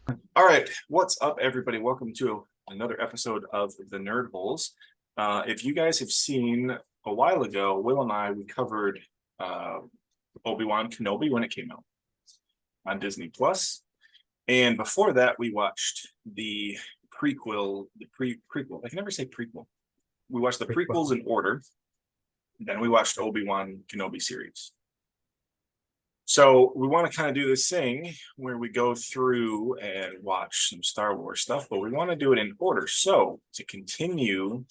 All right, what's up, everybody? Welcome to another episode of the Nerd Holes. If you guys have seen a while ago, Will and I we covered uh, Obi-Wan Kenobi when it came out on Disney Plus, and before that, we watched the prequel. The prequel. I can never say prequel. We watched the prequels in order. Then we watched Obi-Wan Kenobi series. So we want to kind of do this thing where we go through and watch some Star Wars stuff, but we want to do it in order. So to continue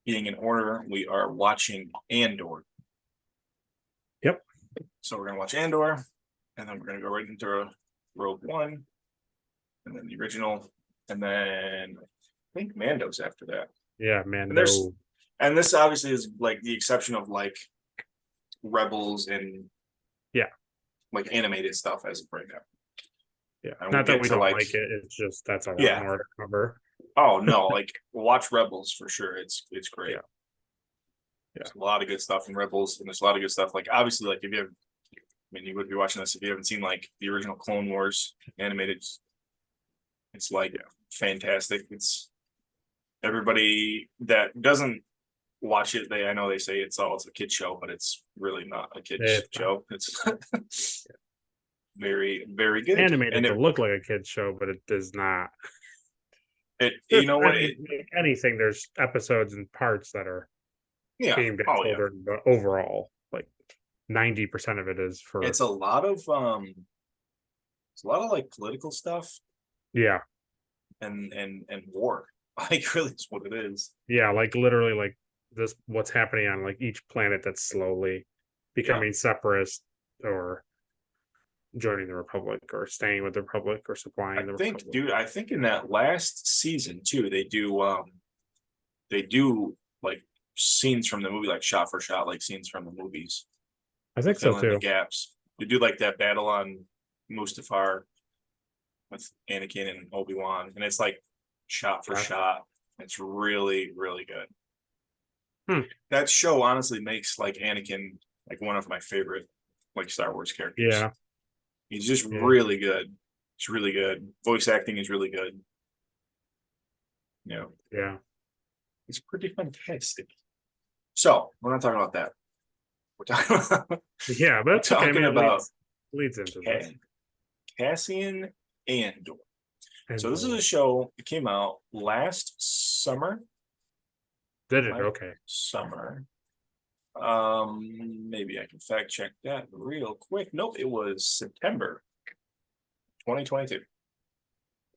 being in order, we are watching Andor. Yep. So we're going to watch Andor, and then we're going to go right into Rogue One, and then the original, and then I think Mando's after that. Yeah, Mando. And this obviously is like the exception of like Rebels and like animated stuff as of right now. Yeah, not that we don't like it. It's just that's a lot more to cover. Oh no, like watch Rebels for sure. It's great. Yeah. There's a lot of good stuff in Rebels, and there's a lot of good stuff. Like obviously, like if you have, I mean, you would be watching this if you haven't seen like the original Clone Wars animated. It's like fantastic. It's everybody that doesn't watch it. I know they say it's a kid show, but it's really not a kid show. It's very, very good. Animated to look like a kid's show, but it does not. You know what? Anything, there's episodes and parts that are aimed at children, but overall, like 90% of it is for. It's a lot of like political stuff. Yeah. And war. Like really, is what it is. Yeah, like literally, like this, what's happening on like each planet that's slowly becoming separatist or joining the Republic or staying with the Republic or supplying the Republic. Dude, I think in that last season too, they do like scenes from the movie, like shot for shot, like scenes from the movies. I think so too. The gaps. They do like that battle on Mustafar with Anakin and Obi-Wan, and it's like shot for shot. It's really, really good. That show honestly makes like Anakin like one of my favorite like Star Wars characters. Yeah. He's just really good. It's really good. Voice acting is really good. Yeah. It's pretty fantastic. So we're not talking about that. We're talking about but it's talking about leads into this. Cassian Andor. So this is a show that came out last summer. Did it? Okay. Summer. Maybe I can fact check that real quick. Nope, it was September 2022.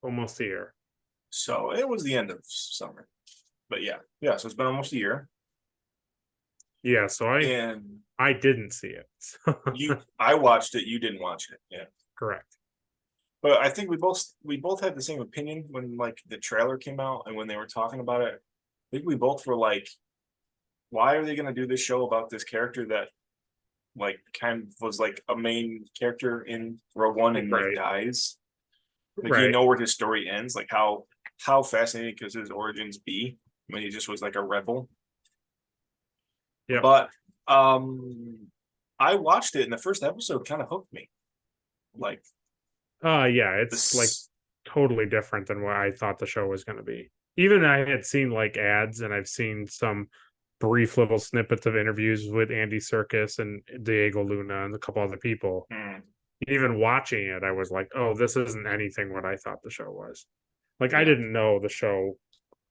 Almost a year. So it was the end of summer. But yeah. So it's been almost a year. Yeah, so I didn't see it. I watched it, you didn't watch it. Yeah. Correct. But I think we both had the same opinion when like the trailer came out and when they were talking about it. I think we both were like, why are they going to do this show about this character that like kind of was like a main character in Rogue One and like dies? Like you know where his story ends, like how fascinating because his origins be when he just was like a rebel. Yeah. But I watched it and the first episode kind of hooked me. Like it's like totally different than what I thought the show was going to be. Even I had seen like ads and I've seen some brief little snippets of interviews with Andy Serkis and Diego Luna and a couple other people. Even watching it, I was like, oh, this isn't anything what I thought the show was. Like, I didn't know the show,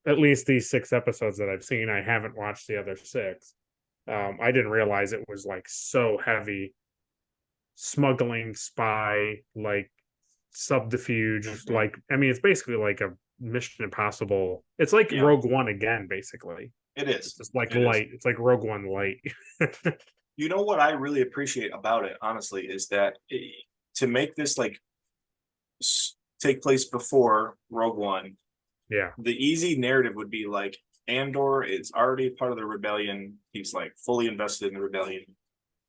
at least these 6 episodes that I've seen. I haven't watched the other 6. I didn't realize it was like so heavy smuggling, spy, like subterfuge. Like, I mean, it's basically like a Mission Impossible. It's like Rogue One again, basically. It is. It's just like light. It's like Rogue One light. You know what I really appreciate about it, honestly, is that to make this like take place before Rogue One. Yeah. The easy narrative would be like Andor is already part of the rebellion. He's like fully invested in the rebellion.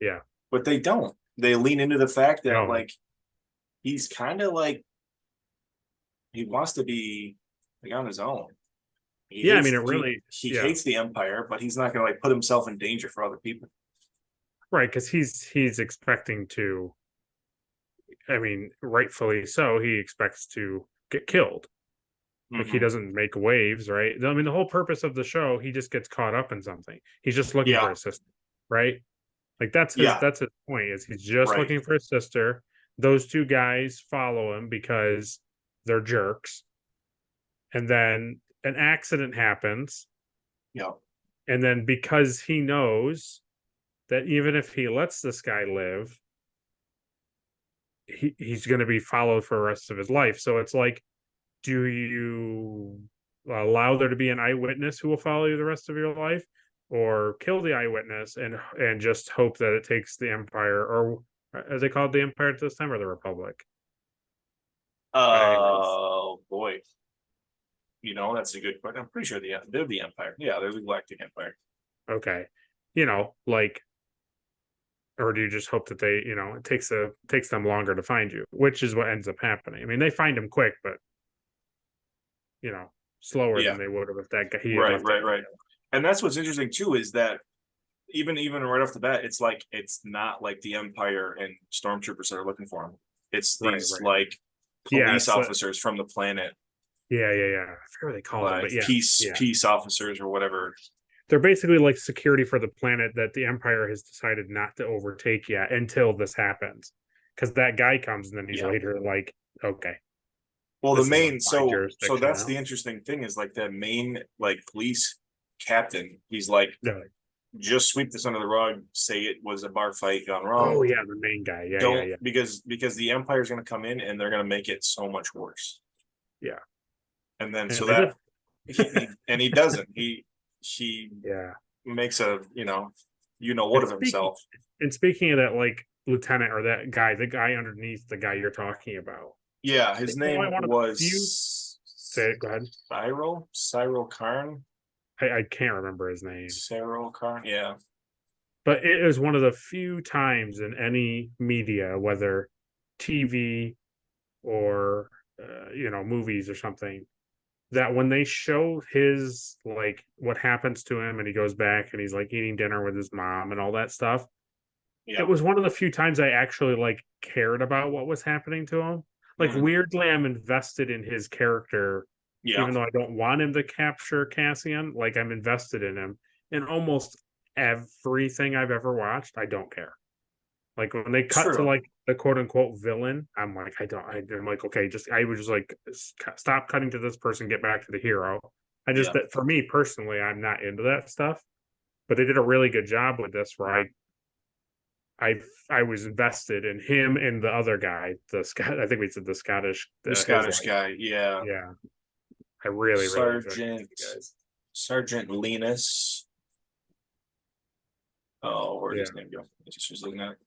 Yeah. But they don't. They lean into the fact that like he's kind of like he wants to be like on his own. He hates the Empire, but he's not going to like put himself in danger for other people. Right, because he's expecting to I mean, rightfully so, he expects to get killed. Like, he Mhm. doesn't make waves, right? I mean, the whole purpose of the show, he just gets caught up in something. He's just looking for Yeah, his sister, right? Like, yeah, that's his point, is he's just right. looking for his sister. Those two guys follow him because they're jerks. And then an accident happens. Yeah, And then because he knows that even if he lets this guy live, he's going to be followed for the rest of his life. So it's like, do you allow there to be an eyewitness who will follow you the rest of your life, or kill the eyewitness and just hope that it takes the empire, or as they called the empire at this time, or the republic? But anyways, oh boy, that's a good question. I'm pretty sure they're the Empire. Yeah, they're the Galactic Empire. okay, like, or do you just hope that they, it takes them longer to find you, which is what ends up happening. I mean, they find him quick, but you know slower than Yeah, they would have if that guy he had right, left it. right, right. And that's what's interesting too, is that even right off the bat, it's like it's not like the Empire and stormtroopers that are looking for him. It's Right, these right. like Yeah, police it's like, officers from the planet, yeah. I forget what they called them, like but yeah, yeah. peace officers or whatever. They're basically like security for the planet that the Empire has decided not to overtake yet until this happens. Because that guy comes and then he's Yeah. later like, okay, Well, the this is main my so jurisdiction that's now. the interesting thing, is like the main like police captain. He's like, No. just sweep this under the rug. Say it was a bar fight gone Oh wrong. yeah, the main guy. Don't, Yeah. because the Empire's going to come in and they're going to make it so much worse. Yeah. And then so And they that did. he doesn't. He Yeah. makes a what And of himself. speaking of that, like, lieutenant, or that guy, the guy underneath the guy you're talking about. Yeah, I his think name only one of the few. was Say it. Go ahead. Cyril Karn. I can't remember his name. Cyril Karn. Yeah. But it is one of the few times in any media, whether TV or movies or something, that when they show his, like, what happens to him and he goes back and he's like eating dinner with his mom and all that stuff, it Yeah. was one of the few times I actually like cared about what was happening to him. Like, Mhm. weirdly, I'm invested in his character, Yeah. even though I don't want him to capture Cassian. Like, I'm invested in him in almost everything I've ever watched. I don't care. Like, when they cut to True. like the quote unquote villain, I'm like, I'm like, okay, I would just like stop cutting to this person, get back to the hero. Yeah. That for me personally, I'm not into that stuff. But they did a really good job with this, where I was invested in him and the other guy, the Scott. I think we said the Scottish, The his Scottish life. guy. Yeah. Yeah, I really enjoyed Sergeant these guys. Sergeant Linus. Oh, where'd his Yeah, name go? I just was looking at it.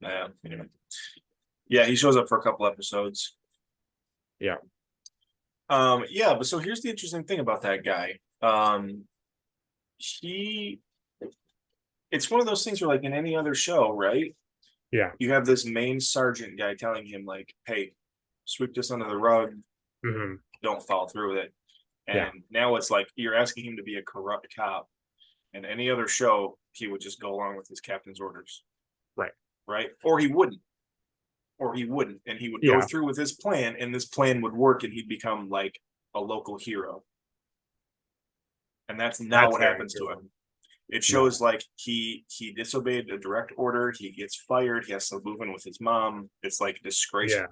Nah, anyway. Yeah, he shows up for a couple episodes. yeah, Yeah, but so here's the interesting thing about that guy. He It's one of those things where, like in any other show, right? yeah. You have this main sergeant guy telling him, like, hey, sweep this under the rug, Hmm. don't follow through with it. Yeah, And now it's like you're asking him to be a corrupt cop. In any other show, he would just go along with his captain's orders. right. Right? Or he wouldn't. And he would go Yeah, through with his plan, and this plan would work, and he'd become like a local hero. And that's not that's what very happens to true. him. It No, shows like he disobeyed a direct order, he gets fired, he has to move in with his mom. It's like yeah, disgraceful.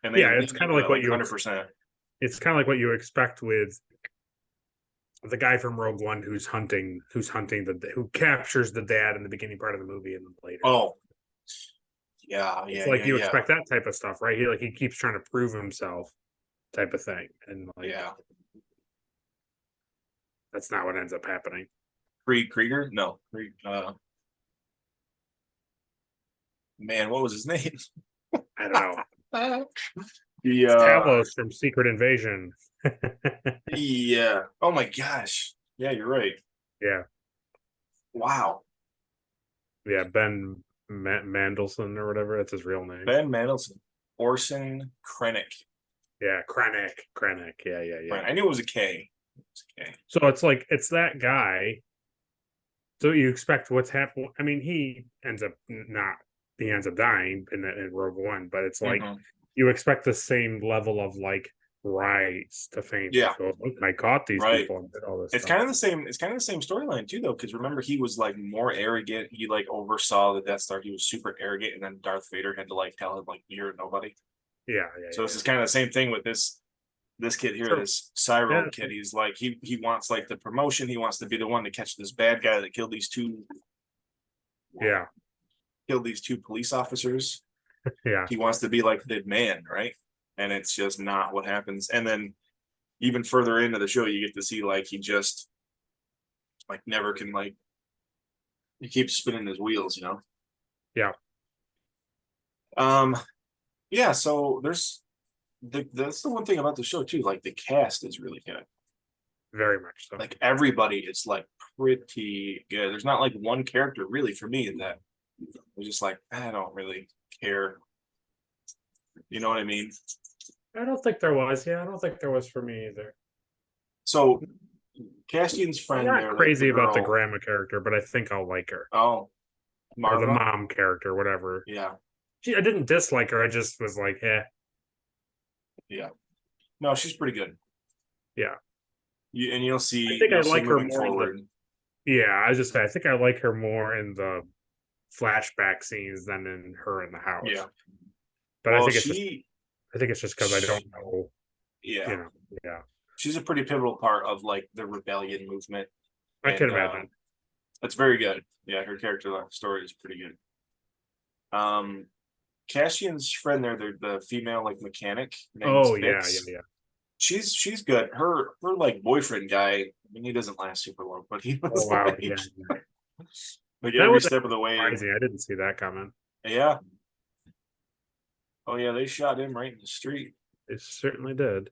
And they yeah. It's leave kind him of like what like you 100%. it's kind of like what you expect with the guy from Rogue One who captures the dad in the beginning part of the movie and then later. Oh, yeah, It's yeah, like yeah, you yeah. expect that type of stuff, right? He keeps trying to prove himself, type of thing, and like, Yeah. that's not what ends up happening. Krieger? No. Man, what was his name? I don't know. The It's Talos from Secret Invasion. yeah. Oh my gosh. Yeah, you're right. Yeah, Wow. yeah. Ben Mandelson or whatever. That's his real name. Ben Mendelsohn. Orson Krennic. Yeah, Krennic. Yeah. Right. I knew it was a K. Okay. So it's like it's that guy. So you expect what's happening. I mean, he ends up not he ends up dying in Rogue One, but it's like Mhm. you expect the same level of like rise to fame. Yeah, Like, oh, look, I caught these right. people and did all this It's stuff. kind of the same. It's kind of the same storyline too, though, because remember he was like more arrogant. He like oversaw the Death Star. He was super arrogant, and then Darth Vader had to like tell him like you're nobody. Yeah, yeah, So this yeah. is kind of the same thing with this kid here, So this yeah, Cyro kid. He's like he wants like the promotion. He wants to be the one to catch this bad guy that yeah, killed these two police officers. yeah, He wants to be like the man, right? And it's just not what happens. And then even further into the show, you get to see like he just like never can like he keeps spinning his wheels, you know. yeah. Um, yeah. So that's the one thing about the show too. Like the cast is really good. Very much so. Like everybody is like pretty good. There's not like one character really for me that was just like I don't really care. You know what I mean? I don't think there was. Yeah, I don't think there was for me either. So Castian's I'm friend not there, the crazy about the girl. grandma character, but I think I'll like her. Oh, Or the Marva. mom character, whatever. Yeah, I didn't dislike her. I just was like, eh, yeah. No, she's pretty good. yeah. And I think I you'll see like her moving more in the. forward. Yeah, I was just say I think I like her more in the flashback scenes than in her in the house. Yeah. But Well, I think it's just because I don't know, yeah, you know. Yeah, she's a pretty pivotal part of like the rebellion movement, I can and imagine. it's very good. Yeah, her character story is pretty good. Cassian's friend there, the female like mechanic named Oh yeah, yeah, Fix. yeah. She's good. Her like boyfriend guy. I mean, he doesn't last super long, but he Oh was wow, yeah. like That every was step of the way. surprising. I didn't see that coming. Yeah. Oh yeah, they shot him right in the street. It certainly did.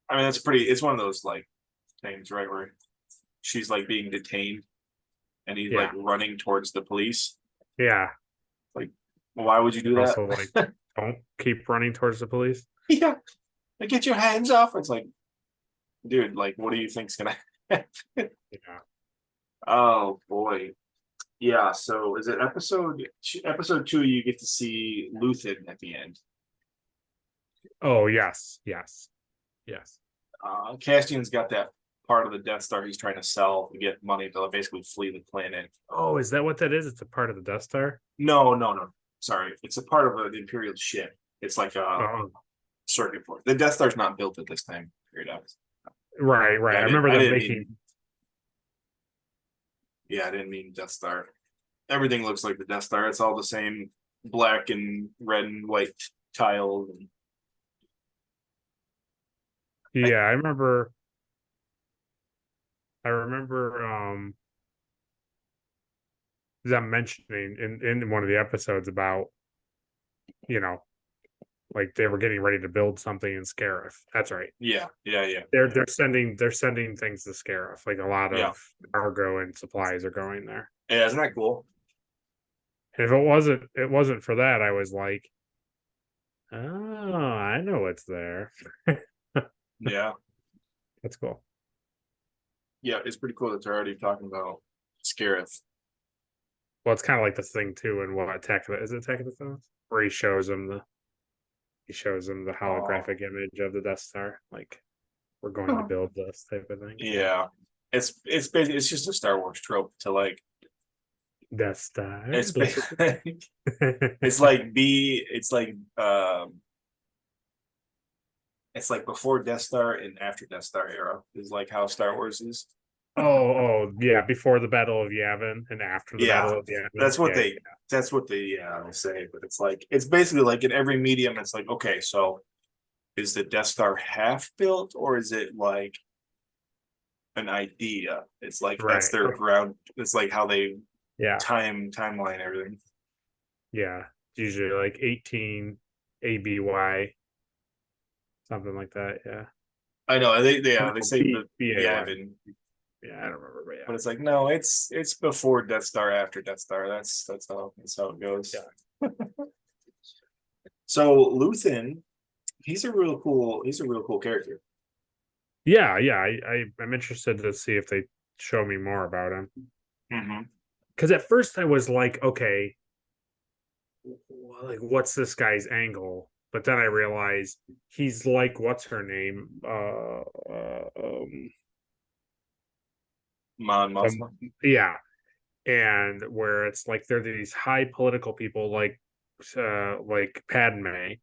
I mean, that's pretty. It's one of those like things, right, where she's like being detained, and he's like Yeah, running towards the police. yeah. Like, well, why would you do Also, like, that? don't keep running towards the police. Yeah, like get your hands off. It's like, dude, like, what do you think's gonna happen? Yeah. Oh boy. Yeah, so is it episode two? You get to see Luthen at the end. Oh yes, yes, yes. Castian's got that part of the Death Star he's trying to sell to get money to basically flee the planet. Oh, is that what that is? It's a part of the Death Star. No, no, no. Sorry, it's a part of the Imperial ship. It's like a Oh, circuit board. The Death Star's not built at this time. Period. right, right. Yeah, I remember I them didn't making. mean. Yeah, I didn't mean Death Star. Everything looks like the Death Star. It's all the same black and red and white tiles. Yeah, I remember. I remember them mentioning in one of the episodes about you know like they were getting ready to build something in Scarif. That's right. Yeah, yeah, yeah, They're sending things to Scarif. Like a lot yeah. of cargo and supplies are going there. Yeah, isn't that cool? And if it wasn't for that, I was like, oh, I know what's there. Yeah, That's cool. yeah. It's pretty cool that they're already talking about Scarif. Well, it's kind of like the thing too, and what is it Attack of the Clones? Where he shows him the Oh, holographic image of the Death Star, like we're going to build this type of thing. Yeah, yeah. It's basically it's just a Star Wars trope to like Death Star. it's Look at it's the- like it's like before Death Star and after Death Star era is like how Star Wars is. oh, yeah. Before the Battle of Yavin and after the Yeah, Battle of Yavin. that's what Yeah, they say, but it's like it's basically like in every medium, it's like okay, so is the Death Star half built or is it like an idea? It's like that's right. their ground. It's like how they Yeah, timeline everything. yeah. Usually like 18 ABY, something like that. Yeah. I know No, they say the BAY. Yavin, Yeah, I don't remember, but but yeah. it's like no, it's before Death Star, after Death Star. That's how it goes. Yeah. So Luthen, he's a real cool character. Yeah, yeah. I'm interested to see if they show me more about him. Mm-hmm. Because at first I was like, okay, like, what's this guy's angle? But then I realized he's like, what's her name? Mon Mothma. Yeah, and where it's like they're these high political people like Padme,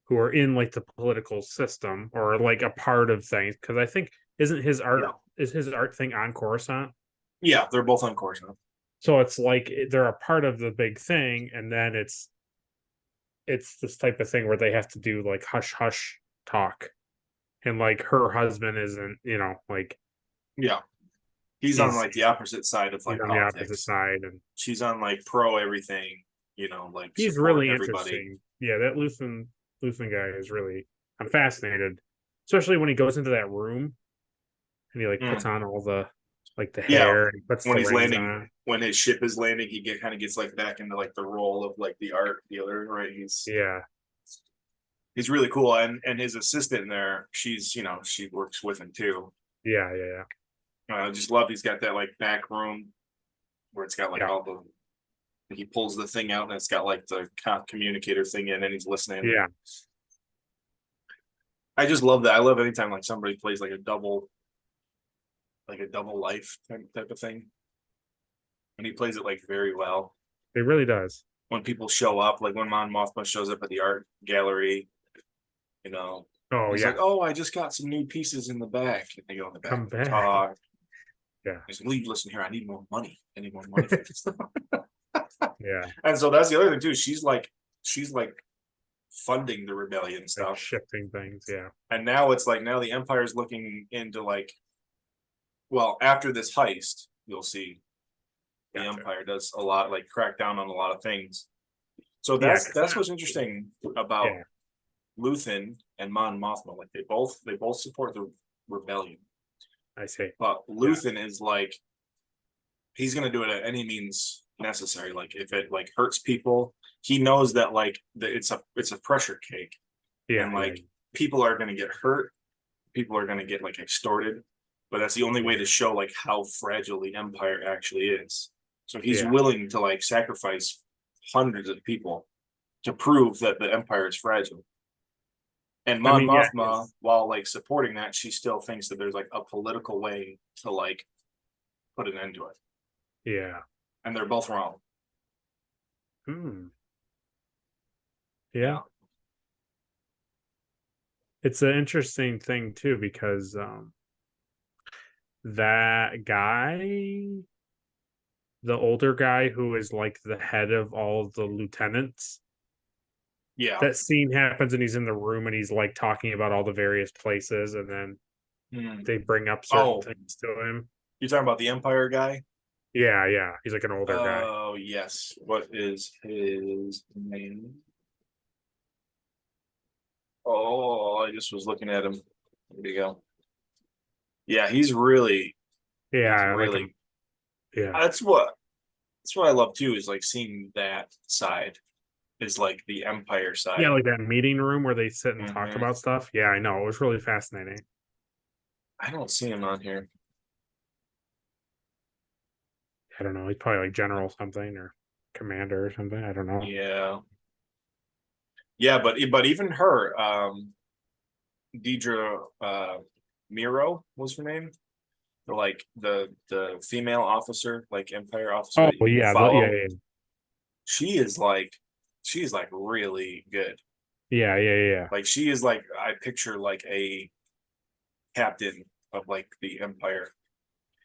who are in like the political system or like a part of things. Because I think isn't his art Yeah. is his art thing on Coruscant? Yeah, they're both on course now. So it's like they're a part of the big thing, and then it's this type of thing where they have to do like hush hush talk, and like her husband isn't, like Yeah. He's on he's like the opposite side of he's like on the opposite politics. side, and She's on like pro everything, like he's support really everybody. interesting. Yeah, that Luthen guy is really, I'm fascinated, especially when he goes into that room and he like puts Mm. on all the like the Yeah. hair and he puts When the he's rings landing, on. when his ship is landing, he kind of gets like back into like the role of like the art dealer, right? Yeah, He's really cool, and his assistant there, she's she works with him too. yeah, yeah, yeah, I just love he's got that like back room where it's got like yeah, all the he pulls the thing out and it's got like the communicator thing in and he's listening. yeah. I just love that. I love anytime like somebody plays like a double life type of thing. And he plays it like very well. It really does. When people show up, like when Mon Mothma shows up at the art gallery, you know, Oh he's like, yeah, "Oh, I just got some new pieces in the back." And they go in the back come and they back. talk. Yeah, He's like, "Leave, listen here. I need more money. I need more money for this." yeah, And so that's the other thing too. She's like funding the rebellion like stuff. shifting things. Yeah, And now it's like now the Empire's looking into like, well, after this heist, you'll see the gotcha. Empire does a lot, like crack down on a lot of things. So Yeah, that's what's interesting about yeah, Luthen and Mon Mothma. Like they both support the rebellion, I see. but Yeah, Luthen is like he's gonna do it at any means necessary. Like if it like hurts people, he knows that like it's a pressure cake, yeah, and yeah, like people are gonna get hurt, people are gonna get like extorted, but that's the only way to show like how fragile the Empire actually is. So he's yeah. willing to like sacrifice hundreds of people to prove that the Empire is fragile. And I Mon mean, yeah, Mothma, while like supporting that, she still thinks that there's like a political way to like put an end to it. yeah. And they're both wrong. Hmm. Yeah, Yeah. it's an interesting thing too because that guy, the older guy who is like the head of all the lieutenants, Yeah. that scene happens and he's in the room and he's like talking about all the various places, and then Hmm. they bring up certain Oh, things to him. you're talking about the Empire guy? Yeah, yeah, he's like an older guy. Oh, yes. What is his name? Oh, I just was looking at him. There you go. Yeah, he's Yeah, like really yeah, that's what I love too, is like seeing that side is like the Empire yeah, side. like that meeting room where they sit and talk Hmm. about stuff. Yeah, I know, it was really fascinating. I don't see him on here. I don't know, he's probably like general something or commander or something. I don't know. Yeah. Yeah, but even her, Deidre Miro was her name. Like the female officer, like Empire officer Oh that you yeah, yeah, follow. yeah, She is like she's like really good. yeah, yeah, yeah. Like she is like I picture like a captain of like the Empire.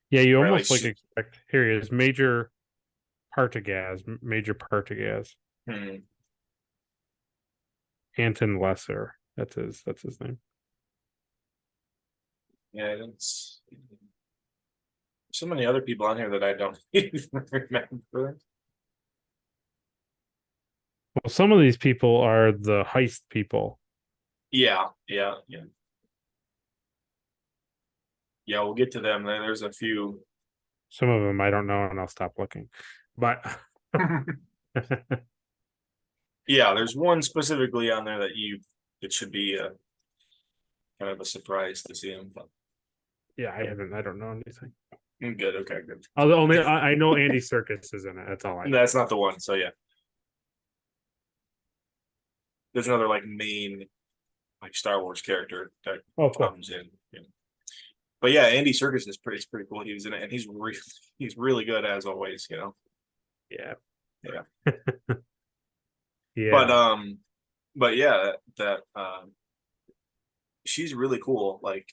Yeah, you Right? Like almost like she expect. Here he is, Major Partagaz, hmm, Anton Lesser. That's his name. yeah, it's so many other people on here that I don't even remember. Well, some of these people are the heist people. Yeah, yeah, yeah. Yeah, we'll get to them. There's a few. Some of them I don't know, and I'll stop looking. But Yeah, there's one specifically on there that it should be a kind of a surprise to see him. But yeah, I don't know anything. good, okay, good. Although only I know Andy Serkis is in it. That's all I know. That's not the one. So yeah. there's another like main like Star Wars character that Oh, cool. comes in. But yeah, Andy Serkis is pretty cool. He was in it, and he's really good as always. Yeah. Yeah. But Yeah. yeah, that she's really cool. Like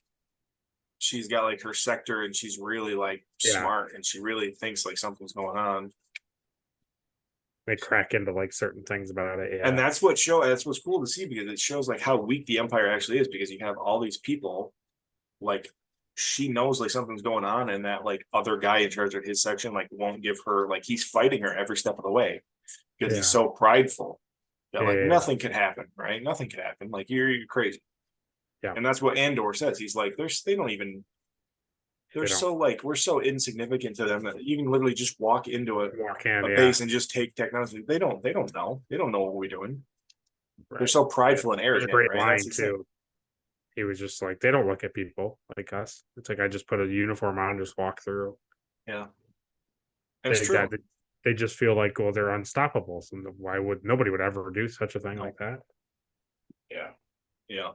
she's got like her sector, and she's really like Yeah. smart, and she really thinks like something's going on. They crack into like certain things about it. And Yeah. that's what's cool to see, because it shows like how weak the Empire actually is, because you have all these people like she knows like something's going on, and that like other guy in charge of his section like won't give her, like he's fighting her every step of the way because he's Yeah. so prideful that like Yeah. nothing can happen, right? Nothing can happen. Like you're crazy. Yeah. And that's what Andor says. He's like, they don't even, they're They don't so like, we're so insignificant to them that you can literally just walk into walk in. a Yeah. base and just take technology. They don't know. They don't know what we're doing. They're Right. so prideful and There's a arrogant, great right? That's line the thing. too. He was just like, they don't look at people like us. It's like I just put a uniform on, just walk through. Yeah. And it's true. They just feel like, well, they're unstoppable. So why would nobody would ever do such a thing like that? Yeah. Yeah.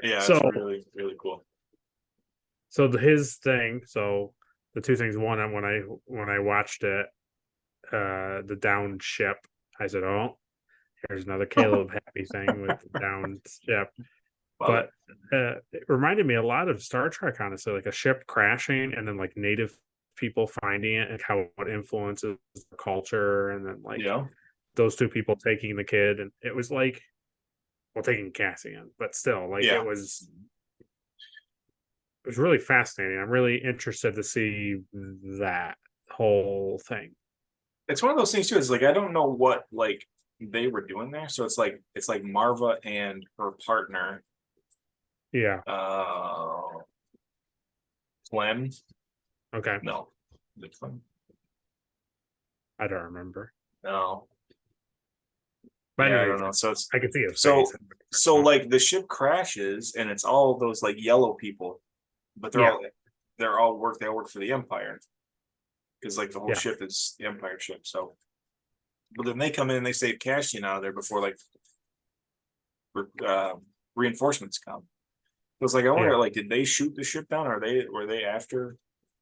Yeah. It's So really, really cool. his thing. So the two things. One, when I watched it, the downed ship, I said, oh, here's another Caleb happy thing with the downed ship. Love But it reminded me a lot of Star Trek, honestly, like a ship crashing and then like native people finding it and how it influences the culture, and then it. like Yeah. those two people taking the kid, and it was like, well, taking Cassian, but still, like Yeah. it was really fascinating. I'm really interested to see that whole thing. It's one of those things too. It's like I don't know what like they were doing there. So it's like Marva and her partner, Yeah. Clem. Okay. No, the Clem. I don't remember, No. but Yeah, I anyways, don't know. So it's I could see his so face. so like the ship crashes, and it's all those like yellow people, but Yeah. they all work for the Empire, because like the whole Yeah. ship is the Empire ship. So, but then they come in and they save Cassian out of there before like uh, reinforcements come. It was like I wonder, Yeah. like, did they shoot the ship down? Or were they after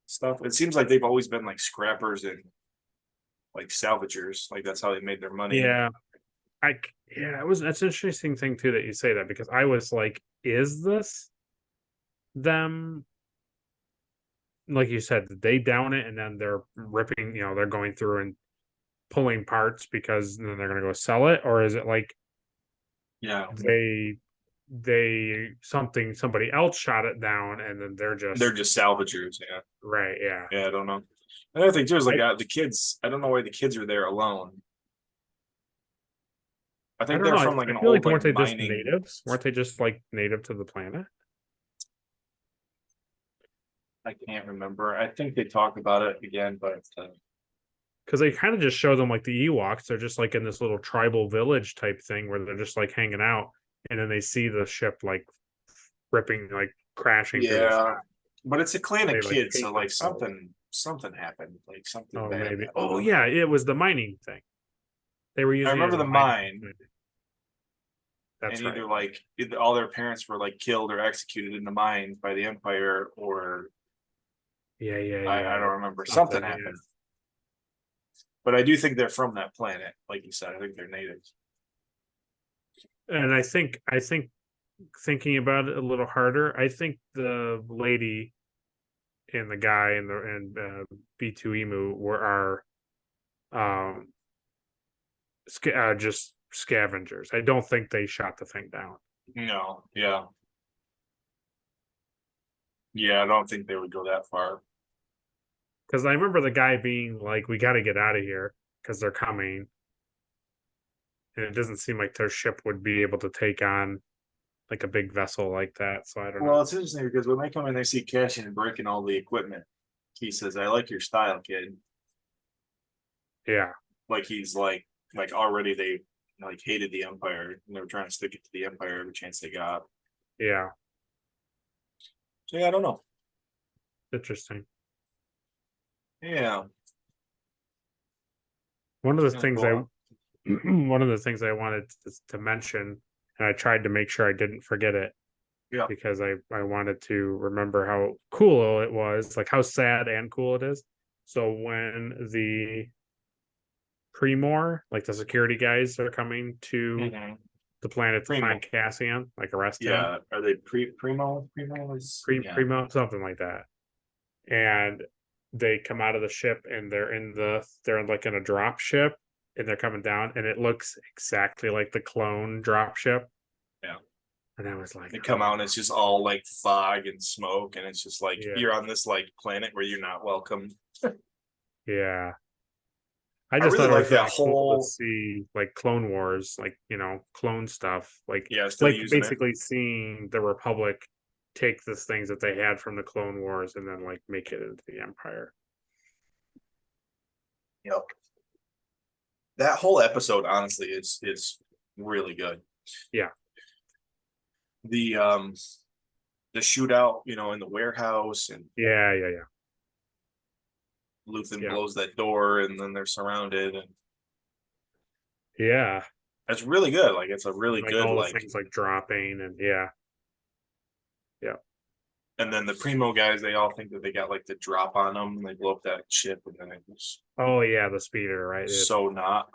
stuff? It seems like they've always been like scrappers and like salvagers. Like that's how they made their money. Yeah. That's an interesting thing too that you say that, because I was like, is this them? Like you said, they down it and then they're ripping, they're going through and pulling parts because then they're gonna go sell it, or is it like Yeah, somebody else shot it down and then they're they're just just salvagers. Yeah, right? Yeah. yeah. I don't know. Another thing too is like I, the kids. I don't know why the kids are there alone. I I think don't know. they're I from like an feel old like like weren't they just mining. natives? Weren't they just like native to the planet? I can't remember. I think they talk about it again, but Because they kind of just show them like the Ewoks. They're just like in this little tribal village type thing where they're just like hanging out, and then they see the ship like ripping, like crashing through the yeah. sky. But it's a clan of They like kids, so hate like themselves. something happened, like something Oh, bad maybe. happened. Oh, yeah, it was the mining thing. They were I using it remember as a the mining mine, opportunity. and That's right. either all their parents were like killed or executed in the mines by the Empire, or Yeah, yeah, I yeah, don't yeah. remember. Something Something. Yeah. happened. But I do think they're from that planet, like you said. I think they're natives. And I think thinking about it a little harder, I think the lady and the guy and B2 Emu are just scavengers. I don't think they shot the thing down. No, yeah. Yeah, I don't think they would go that far. Because I remember the guy being like, "We got to get out of here because they're coming," and it doesn't seem like their ship would be able to take on like a big vessel like that. So I don't Well, know. it's interesting because when they come in, they see Cassian breaking all the equipment. He says, "I like your style, kid." Yeah, Like he's like already they like hated the Empire, and they were trying to stick it to the Empire every chance they got. yeah, So yeah, I don't know. interesting. Yeah, One of it's the kind of things I cool. one of the things I wanted to mention, and I tried to make sure I didn't forget it Yeah. because I wanted to remember how cool it was, like how sad and cool it is. So when the Premor, like the security guys are coming to Mhm. the planet to Primo. find Cassian, like arrest him, Yeah. Are they primo? Primo is yeah. Primo, something like that. And they come out of the ship and they're like in a drop ship and they're coming down and it looks exactly like the clone drop ship. Yeah. And I was like, They come out and it's just all like fog and smoke, and it's just like yeah, you're on this like planet where you're not welcome. yeah. I I just really thought it like was that really cool to whole see like Clone Wars, like clone stuff, yeah, still like using it. basically seeing the Republic take the things that they had from the Clone Wars and then like make it into the Empire. Yep. That whole episode honestly is really good. Yeah, The the shootout, in the warehouse, and yeah, yeah, yeah, Luthen yeah, blows that door and then they're surrounded, and yeah. that's really good. Like it's a And really like good all the like things like dropping and yeah, yeah. and then the Primo guys, they all think that they got like the drop on them and they blow up that ship, and then it was Oh yeah, the speeder, right? so not.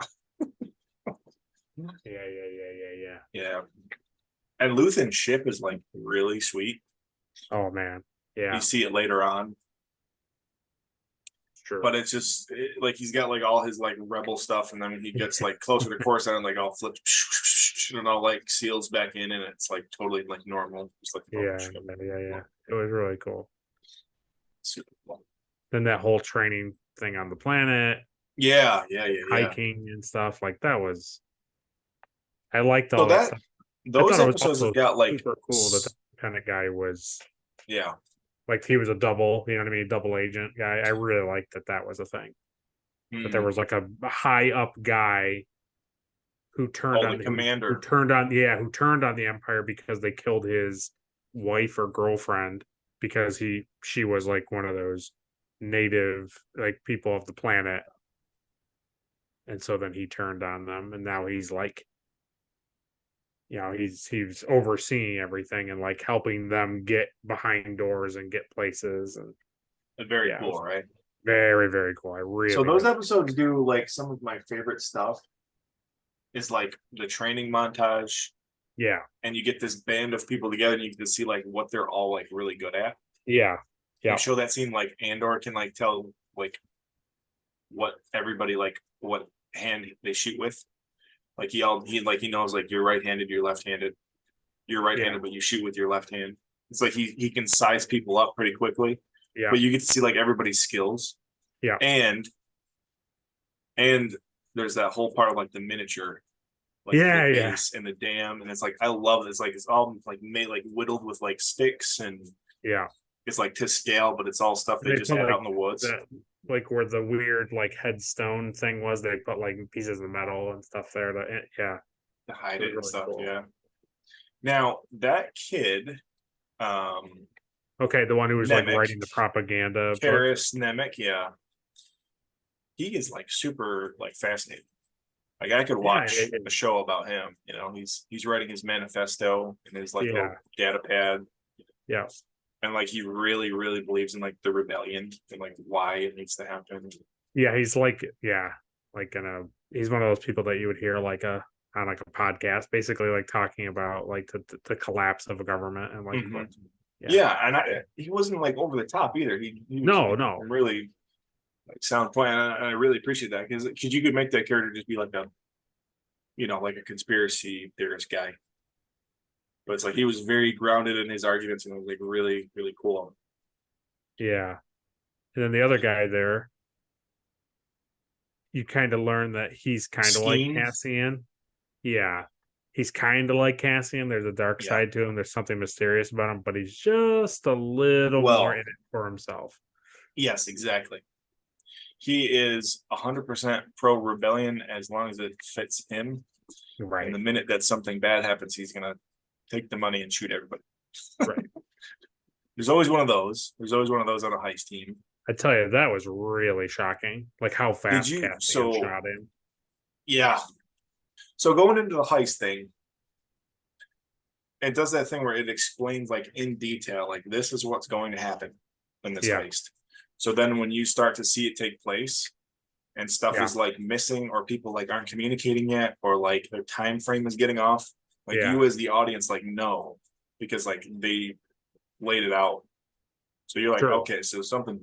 Yeah, yeah, yeah, yeah, yeah. Yeah. And Luthen's ship is like really sweet. Oh man, You yeah, see it later on, it's true. but it's just like he's got like all his like rebel stuff, and then he gets like closer to Coruscant and like all flips and all like seals back in, and it's like totally like normal, just like a normal Yeah, ship. yeah, yeah, yeah. It was really cool. Super cool. Then that whole training thing on the planet, Yeah, yeah, yeah, yeah. hiking and stuff, like that was. I liked So all that that stuff. I those thought it was episodes have also got like super cool that the lieutenant guy was yeah. like he was a double, you know what I mean, double agent guy. I really liked that that was a thing. That there Mm. was like a high up guy who turned Oh, the on who commander. turned on yeah who turned on the empire because they killed his wife or girlfriend because she was like one of those native like people of the planet, and so then he turned on them and now he's like he's overseeing everything and like helping them get behind doors and get places. And Very yeah, it cool, was right? very very cool. I So really those really episodes do like some of my favorite stuff is like the training montage, yeah, and you get this band of people together and you can see like what they're all like really good at. yeah, They yeah, show that scene like Andor can like tell like what everybody like what hand they shoot with. Like he knows like you're right-handed, you're left-handed. You're yeah, right-handed, but you shoot with your left hand. It's like he can size people up pretty quickly, yeah, but you get to see like everybody's skills. yeah, And and there's that whole part of like the miniature, like the yeah, yeah, base and the dam, and it's like I love this. Like it's all like made like whittled with like sticks, and yeah. it's like to scale, but it's all stuff they They just put had out like in the woods. that, like where the weird like headstone thing was. They put like pieces of metal and stuff there. Yeah, To hide it was it and really stuff. cool. Yeah. Now that kid, Okay, the one who was like Nemec, writing the propaganda book. Karis Nemec, yeah, he is like super like fascinating. Like I could Yeah, watch a show about him. He's writing his manifesto in his like little yeah, data pad, yeah, and like he really, really believes in like the rebellion and like why it needs to happen. yeah. He's like like in a he's one of those people that you would hear like a on like a podcast, basically like talking about like the collapse of a government and like Mhm. what. Yeah, Yeah, and he wasn't like over the top either. He was no, like no, really like sound point, and I really appreciate that because you could make that character just be like a like a conspiracy theorist guy, but it's like he was very grounded in his arguments, and it was like really, really cool. yeah. And then the other guy there, you kind of learn that he's kind of like Scheme, Cassian. Yeah. He's kind of like Cassian. There's a dark yeah. side to him. There's something mysterious about him, but he's just a little more Well, in it for himself. yes, exactly. He is 100% pro rebellion as long as it fits him. And Right. the minute that something bad happens, he's gonna take the money and shoot everybody. Right. There's always one of those. There's always one of those on a heist team. I tell you, that was really shocking. Like how Did fast you? Cassian So shot him. yeah, So going into the heist thing, it does that thing where it explains like in detail, like this is what's going to happen in this Yeah. heist. So then when you start to see it take place and stuff Yeah. is like missing or people like aren't communicating yet or like their time frame is getting off, like Yeah. you as the audience like no, because like they laid it out. So you're like, True. okay, so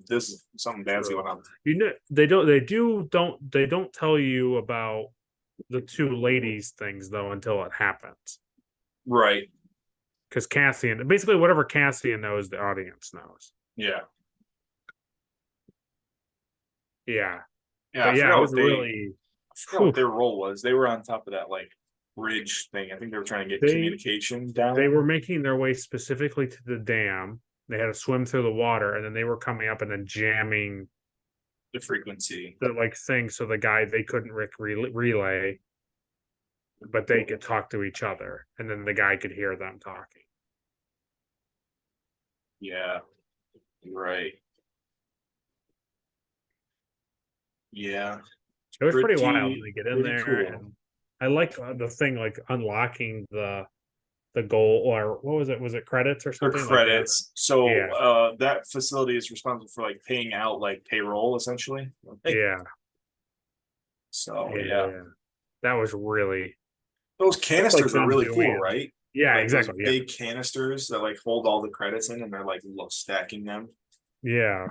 this is something bad's True. going on. You know, they don't tell you about the two ladies things though until it happens. Right. Because Cassian, basically whatever Cassian knows, the audience knows. Yeah. Yeah. Yeah. But yeah, it was really I forgot what their role was. They were on top of that like bridge thing. I think they were trying to get communication down. They were making their way specifically to the dam. They had to swim through the water, and then they were coming up and then jamming the frequency, the like thing, so the guy they couldn't relay, but they could talk to each other, and then the guy could hear them talking. Yeah. Right. Yeah. It was pretty wild when they get in there, cool. and I like the thing like unlocking the goal, or what was it? Was it credits or something? Credits. Like so yeah. That facility is responsible for like paying out like payroll essentially. Yeah. So yeah. That was really those canisters like are really cool, right? Yeah, like exactly. Those big canisters that like hold all the credits in and they're like stacking them. Yeah.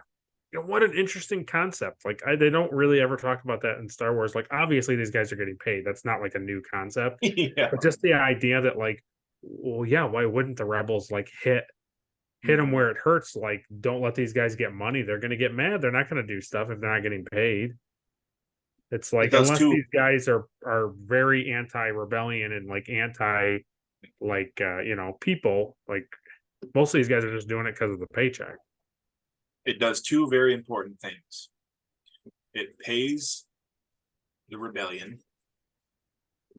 What an interesting concept. Like they don't really ever talk about that in Star Wars. Like obviously these guys are getting paid. That's not like a new concept. Yeah. But just the idea that like, well, yeah, why wouldn't the rebels like hit them where it hurts? Like, don't let these guys get money. They're gonna get mad. They're not gonna do stuff if they're not getting paid. It's like unless these guys are very anti-rebellion and like anti like people, like most of these guys are just doing it because of the paycheck. It does two very important things. It pays the rebellion.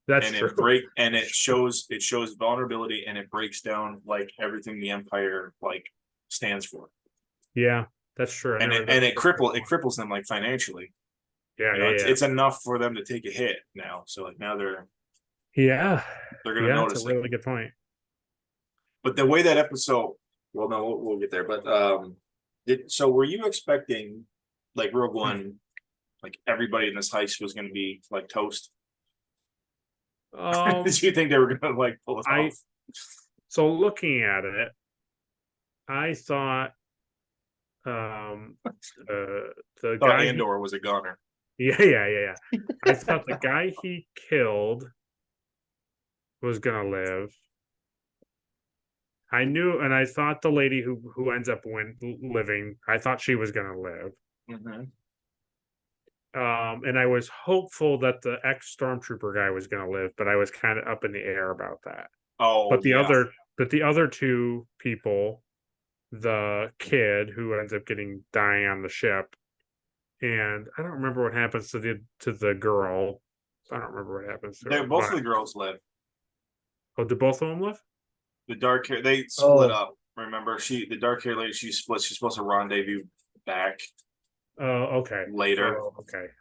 That's and true. It shows vulnerability and it breaks down like everything the Empire like stands for. Yeah, that's true. And it cripples them like financially. Yeah, it's enough for them to take a hit now. So like now they're gonna notice. That's a really good point. But the way that episode, well, no, we'll get there. But so were you expecting like Rogue One, like everybody in this heist was going to be like toast? Did you think they were going to like pull it off? So looking at it, I thought the guy Andor was a gunner. Yeah. I thought the guy he killed was gonna live. I knew, and I thought the lady who ends up living, I thought she was gonna live. Mm-hmm. And I was hopeful that the ex-stormtrooper guy was gonna live, but I was kind of up in the air about that. Oh, but the other two people, the kid who ends up dying on the ship, and I don't remember what happens to the girl. I don't remember what happens to her. Both of the girls live. Oh, did both of them live? The dark hair, they split up. Remember, the dark hair lady, she split. She's supposed to rendezvous back. Oh, okay. Later. Oh,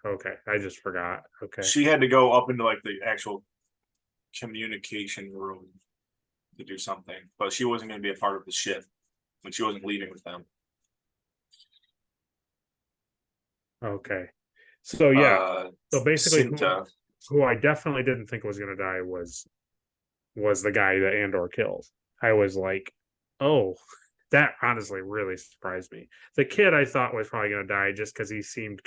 okay. I just forgot. Okay. She had to go up into like the actual communication room to do something, but she wasn't going to be a part of the ship when she wasn't leaving with them. Okay. So yeah. So basically, who I definitely didn't think was going to die was the guy that Andor killed. I was like, oh, that honestly really surprised me. The kid I thought was probably going to die just because he seemed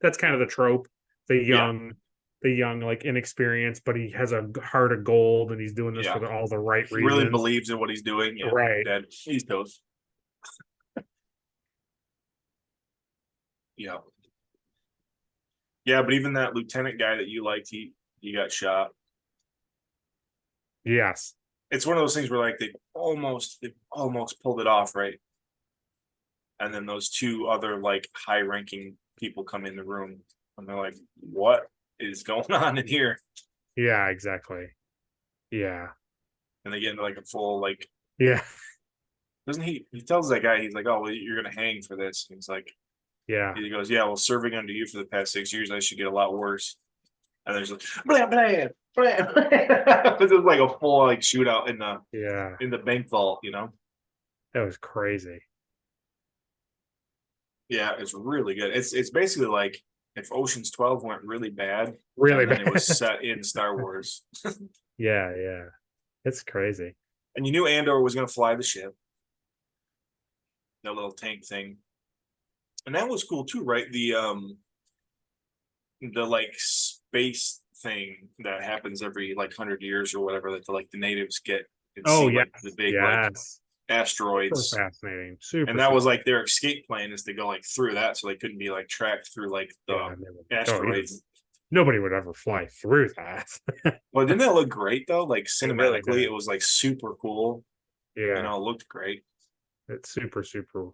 that's kind of the trope. The young, like inexperienced, but he has a heart of gold and he's doing this for all the right reasons. He really believes in what he's doing. Yeah, right. He's toast. Yeah. Yeah, but even that lieutenant guy that you liked, he got shot. Yes. It's one of those things where like they almost pulled it off, right? And then those two other like high-ranking people come in the room and they're like, what is going on in here? Yeah, exactly. Yeah. And they get into like a full like doesn't he tells that guy, he's like, oh well, you're gonna hang for this. And he's like, yeah. He goes, yeah, well, serving under you for the past 6 years, I should get a lot worse. and there's like blam blam blam. This is like a full like shootout Yeah, in the bank vault, you know. that was crazy. Yeah, it's really good. It's basically like if Ocean's 12 went really bad, Really and then it bad. was set in Star Wars. Yeah, yeah. It's crazy. And you knew Andor was going to fly the ship, that little tank thing, and that was cool too, right? The like space thing that happens every like 100 years or whatever that the natives get and Oh see yes, like the big like yes. Super asteroids, fascinating. and Super, that was super. like their escape plan is to go like through that so they couldn't be like tracked through like the Yeah, never. Oh, asteroids. nobody would ever fly through that. Well, didn't that look great though? Like It really cinematically, did. it was like super cool. Yeah, It looked great. it's super, super,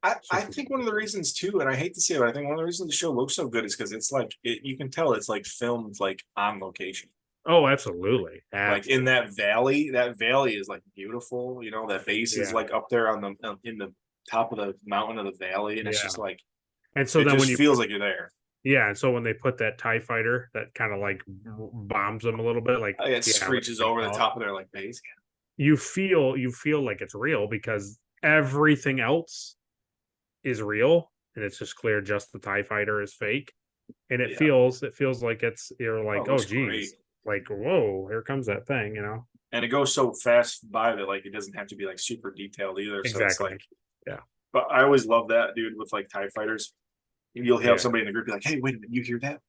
I super. think one of the reasons too, and I hate to say it, but I think one of the reasons the show looks so good is because it's like you can tell it's like filmed like on location. Oh, absolutely. Like in that valley is like beautiful. That base is Yeah, like up there on the in the top of the mountain of the valley, and it's yeah. just like And so it then when just you feels put, like you're there. yeah, and so when they put that TIE fighter that kind of like bombs them a little bit, like, It yeah, what screeches do you over the call it? top of their like base. You feel like it's real because everything else is real, and it's just clear just the TIE fighter is fake. And Yeah. it feels like you're Oh, like, it oh looks great. geez, like, whoa, here comes that thing. And it goes so fast by that like it doesn't have to be like super detailed either. So it's Exactly. like, Yeah. but I always love that dude with like TIE fighters. You'll have Yeah. somebody in the group be like, "Hey, wait a minute, you hear that?"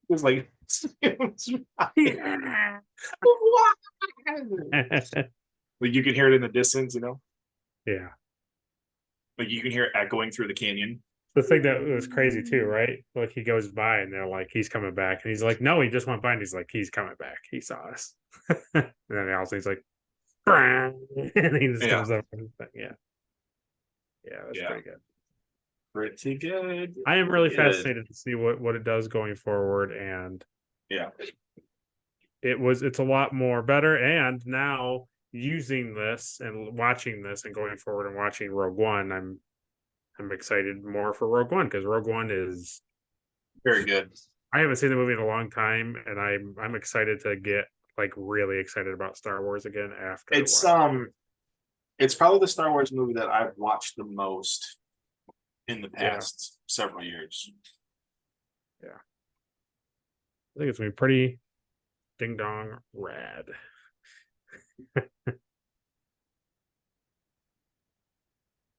It's like, like you can hear it in the distance. Yeah. Like you can hear it echoing through the canyon. The thing that was crazy too, right? Like he goes by and they're like, he's coming back. And he's like, no, he just went by and he's like, he's coming back. He saw us. And then also he's like, and he just Yeah, comes up. Yeah. Yeah, that's yeah, pretty good. pretty good. I am really Good. fascinated to see what it does going forward. And Yeah, it's a lot more better. And now using this and watching this and going forward and watching Rogue One, I'm excited more for Rogue One because Rogue One is very good. I haven't seen the movie in a long time, and I'm excited to get like really excited about Star Wars again after a It's while. it's probably the Star Wars movie that I've watched the most in the Yeah, past several years. yeah. I think it's gonna be pretty ding dong rad.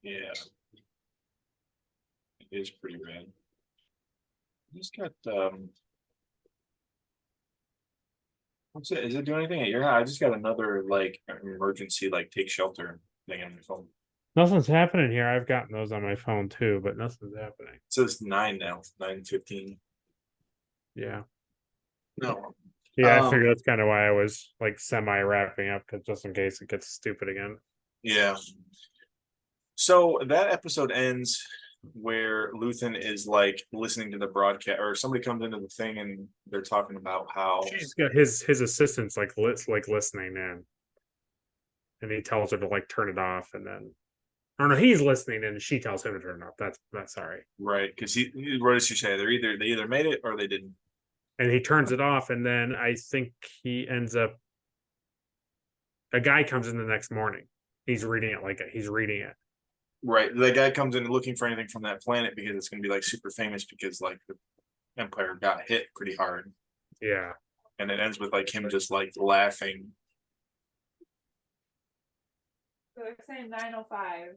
Yeah, it is pretty rad. I just got what's it? Is it doing anything at your house? I just got another like emergency like take shelter thing on my phone. Nothing's happening here. I've gotten those on my phone too, but nothing's happening. It says 9 now, 9:15. Yeah, No. yeah. I figured that's kind of why I was like semi wrapping up because just in case it gets stupid again. Yeah. So that episode ends where Luthen is like listening to the broadcast, or somebody comes into the thing and they're talking about how. She's got his assistants like listening in, and he tells her to like turn it off, and then or no, he's listening and she tells him to turn it off. That's sorry. Right, because what does she say? They either made it or they didn't. And he turns it off, and then I think he ends up a guy comes in the next morning. He's reading it like he's reading it. Right, the guy comes in looking for anything from that planet because it's going to be like super famous because like the Empire got hit pretty hard, Yeah. and it ends with like him just like laughing. So they're saying 9:05.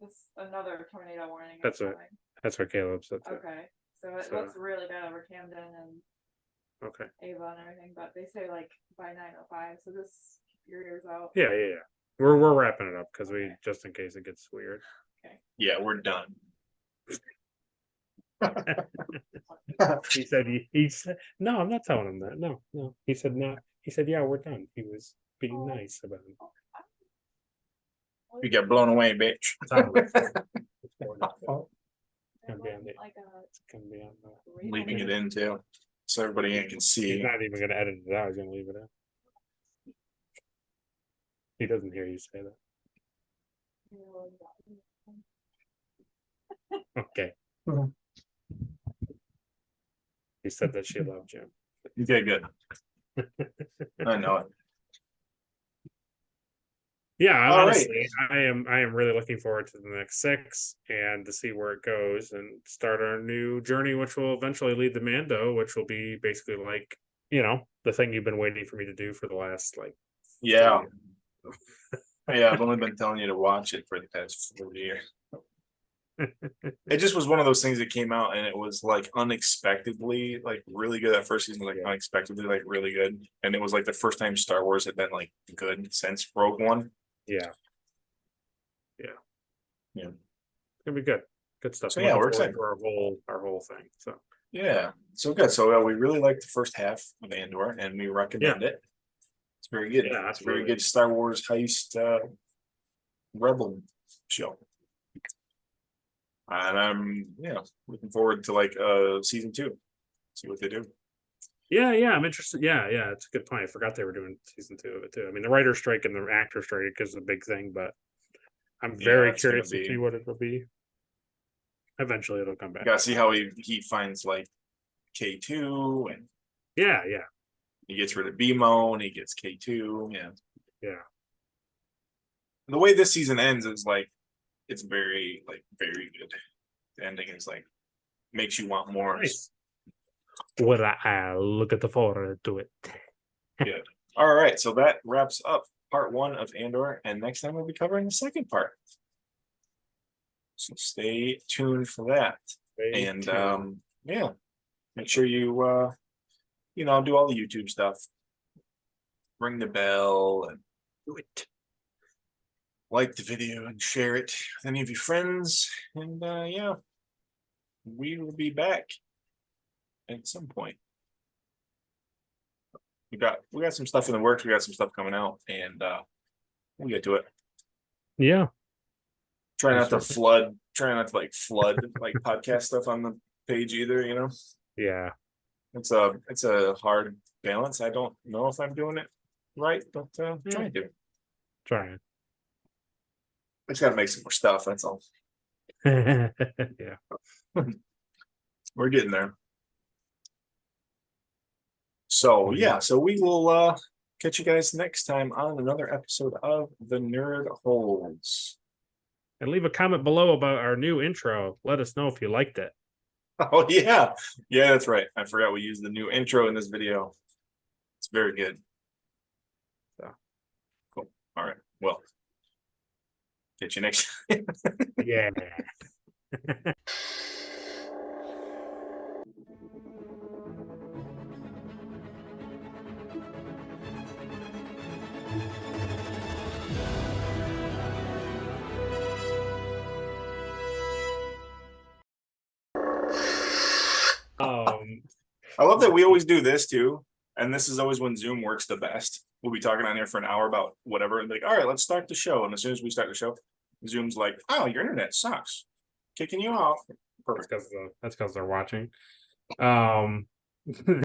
It's another tornado warning. That's what Caleb said. Okay, so it So- looks really bad over Camden and Okay. Ava and everything, but they say like by 9:05. So just keep your ears out. Yeah, yeah, yeah. We're wrapping it up because we just in case it gets weird. Yeah, we're done. He said no, I'm not telling him that. No, no. He said no. He said, yeah, we're done. He was being nice about it. You got blown away, bitch. It's on the- it's going up there. They're Gonna be on the- like It's gonna be on the- I'm leaving it in too, so everybody can He's see. not even gonna edit it out. He's gonna leave it out. He doesn't hear you say that. Okay. He said that she loved Jim. Okay, good. I know it. Yeah, All honestly, I am really looking forward to the next 6 and to see where it goes and start our new journey, which will eventually lead to Mando, which will be basically like, the thing you've been waiting for me to do for the last like Yeah. 3 Yeah, I've only been telling you to watch it for the past 4 years. It just was one of those things that came out and it was like unexpectedly like really good. That first season, like Yeah. unexpectedly like really good. And it was like the first time Star Wars had been like good since Rogue One. Yeah. Yeah. It's gonna be good. Good stuff. So, I'm yeah, looking we're forward excited. to our whole thing. So Yeah. So good. So we really liked the first half of Andor and we recommend it. It's very good. Yeah, It's a very absolutely. good Star Wars heist rebel show. And I'm looking forward to like season 2. See what they do. Yeah, I'm interested. Yeah, it's a good point. I forgot they were doing season 2 of it too. I mean, the writer strike and the actor strike is a big thing, but I'm very It's gonna curious to see what it'll be. Eventually, it'll come You back. gotta see how he finds like K2 and Yeah. he gets rid of BMO and he gets K2. Yeah. The way this season ends is like it's very good. The ending is like makes you want more. Nice. Well, I look at the forward to it. Good. All right, so that wraps up part 1 of Andor, and next time we'll be covering the second part. So stay tuned for that. And make sure you do all the YouTube stuff. Ring the bell and do it. Like the video and share it with any of your friends. And we will be back at some point. We got some stuff in the works. We got some stuff coming out, and we'll get to it. Yeah. Try not to flood like podcast stuff on the page either, Yeah. It's a hard balance. I don't know if I'm doing it right, but trying to. Trying. I just gotta make some more stuff, that's all. Yeah. We're getting there. So so we will catch you guys next time on another episode of The Nerd Holes. And leave a comment below about our new intro. Let us know if you liked it. Oh yeah, that's right. I forgot we used the new intro in this video. It's very good. So cool. All right. Well, catch you next time. Yeah. I love that we always do this too. And this is always when Zoom works the best. We'll be talking on here for an hour about whatever and like, all right, let's start the show. And as soon as we start the show, Zoom's like, oh, your internet sucks. Kicking you off. Perfect. That's because they're watching.